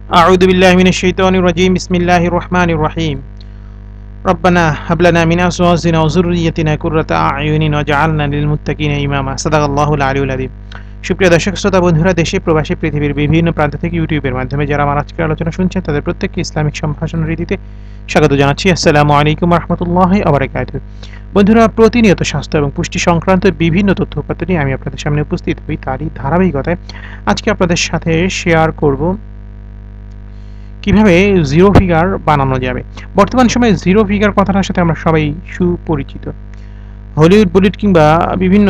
أعوذ بالله من الشيطان الرجيم بسم الله الرحمن الرحيم ربنا هب لنا من أزواجنا وذريتنا قرة أعين واجعلنا للمتقين إماما صدق الله العلي العظيم। সুপ্রিয় দর্শক শ্রোতা বন্ধুরা, দেশে প্রবাসী পৃথিবীর বিভিন্ন প্রান্ত থেকে ইউটিউবের মাধ্যমে যারা আমার আজকের আলোচনা শুনছেন তাদের প্রত্যেককে ইসলামিক সম্ভাষণ রীতিতে স্বাগত জানাচ্ছি। আসসালামু আলাইকুম রাহমাতুল্লাহি ওয়া বারাকাতুহু। বন্ধুরা, প্রতিনিয়ত স্বাস্থ্য এবং পুষ্টি সংক্রান্ত বিভিন্ন তথ্য উপাত্ত নিয়ে আমি আপনাদের সামনে উপস্থিত হই। তারই ধারাবাহিকতায় আজকে আপনাদের সাথে শেয়ার করব কিভাবে জিরো ফিগার বানানো যাবে। বর্তমান সময়ে জিরো ফিগার কথাটার সাথে আমরা সবাই সুপরিচিত। হলিউড, বলিউড কিংবা বিভিন্ন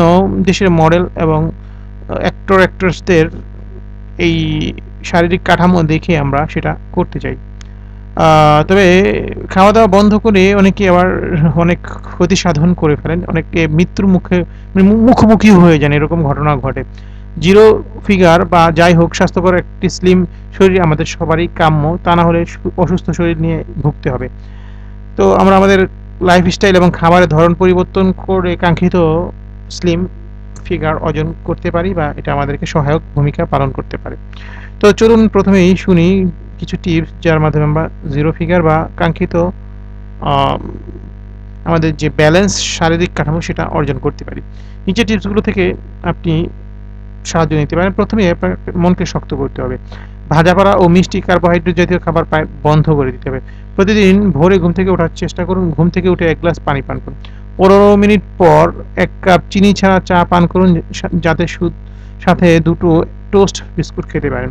দেশের মডেল এবং অ্যাক্টর অ্যাক্ট্রেসদের এই শারীরিক কাঠামো দেখে আমরা সেটা করতে চাই। তবে খাওয়া দাওয়া বন্ধ করে অনেকে আবার অনেক ক্ষতি সাধন করে ফেলেন, অনেকে মৃত্যুর মুখোমুখি হয়ে যান, এরকম ঘটনা ঘটে। জিরো ফিগার বা যাই হোক, স্বাস্থ্যকর একটি স্লিম শরীর আমাদের সবারই কাম্য, তা না হলে অসুস্থ শরীর নিয়ে ভুগতে হবে। তো আমরা আমাদের লাইফস্টাইল এবং খাবারের ধরন পরিবর্তন করে কাঙ্ক্ষিত স্লিম ফিগার অর্জন করতে পারি, বা এটা আমাদেরকে সহায়ক ভূমিকা পালন করতে পারে। তো চলুন প্রথমেই শুনি কিছু টিপস যার মাধ্যমে আমরা জিরো ফিগার বা কাঙ্ক্ষিত আমাদের যে ব্যালেন্স শারীরিক কাঠামো সেটা অর্জন করতে পারি। নিচের টিপসগুলো থেকে আপনি সাহায্য নিতে পারেন। প্রথমে আপনার মনকে শক্ত করতে হবে। ভাজা পোড়া ও মিষ্টি কার্বোহাইড্রেট জাতীয় খাবার বন্ধ করে দিতে হবে। প্রতিদিন ভোরে ঘুম থেকে ওঠার চেষ্টা করুন। ঘুম থেকে উঠে 1 গ্লাস পানি পান করুন। 15 মিনিট পর 1 কাপ চিনি ছাড়া চা পান করুন, যাতে সাথে 2টো টোস্ট বিস্কুট খেতে পারেন।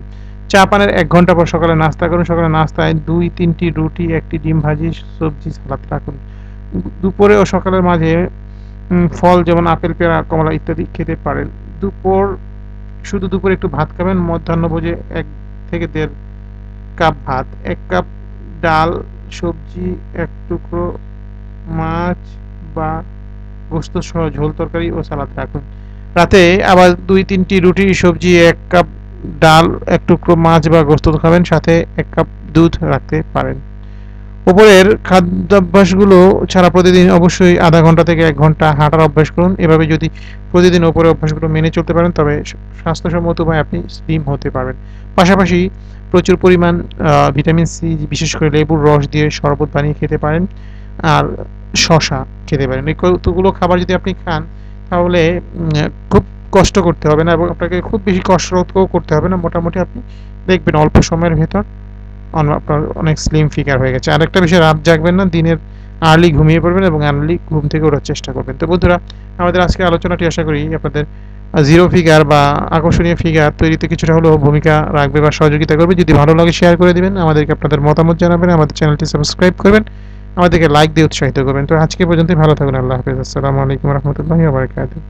চা পানের 1 ঘন্টা পর সকালে নাস্তা করুন। সকালে নাস্তায় 2-3টি রুটি, 1টি ডিম ভাজি, সবজি, সালাদ রাখুন। দুপুরে ও সকালের মাঝে ফল যেমন আপেল, পেয়ারা, কমলা ইত্যাদি খেতে পারেন। দুপুরে একটু ভাত খাবেন। মধ্যাহ্নভোজে 1 থেকে 1.5 কাপ ভাত, 1 কাপ ডাল, সবজি, 1 টুকরো মাছ বা গোশত সহ ঝোল তরকারি ও সালাদ রাখুন। রাতে আবার 2-3টি রুটি, সবজি, 1 কাপ ডাল, 1 টুকরো মাছ বা গোশত খাবেন, সাথে 1 কাপ দুধ রাখতে পারেন। উপরের খাদ্যাভ্যাসগুলো ছাড়া প্রতিদিন অবশ্যই আধা ঘন্টা থেকে 1 ঘন্টা হাঁটার অভ্যাস করুন। এভাবে যদি প্রতিদিন উপরের অভ্যাসগুলো মেনে চলতে পারেন তবে স্বাস্থ্যসম্মত উপায়ে আপনি স্লিম হতে পারবেন। পাশাপাশি প্রচুর পরিমাণ ভিটামিন সি, বিশেষ করে লেবুর রস দিয়ে শরবত বানিয়ে খেতে পারেন, আর শসা খেতে পারেন। এই কতগুলো খাবার যদি আপনি খান তাহলে খুব কষ্ট করতে হবে না এবং আপনাকে খুব বেশি কসরতও করতে হবে না। মোটামুটি আপনি দেখবেন অল্প সময়ের ভেতর আপনার অনেক স্লিম ফিগার হয়ে গেছে। আরেকটা বিষয়, রাত জাগবেন না, দিনের আর্লি ঘুমিয়ে পড়বেন এবং আর্লি ঘুম থেকে ওঠার চেষ্টা করবেন। তো বন্ধুরা, আমাদের আজকের আলোচনাটি আশা করি আপনাদের জিরো ফিগার বা আকর্ষণীয় ফিগার তৈরিতে কিছুটা হলেও ভূমিকা রাখবে বা সহযোগিতা করবে। যদি ভালো লাগে শেয়ার করে দিবেন, আমাদেরকে আপনাদের মতামত জানাবেন, আমাদের চ্যানেলটি সাবস্ক্রাইব করবেন, আমাদেরকে লাইক দিয়ে উৎসাহিত করবেন। তো আজকে পর্যন্তই, ভালো থাকুন। আল্লাহ হাফেজ। আসসালামু আলাইকুম রহমতুল্লাহি ওয়া বারাকাতুহু।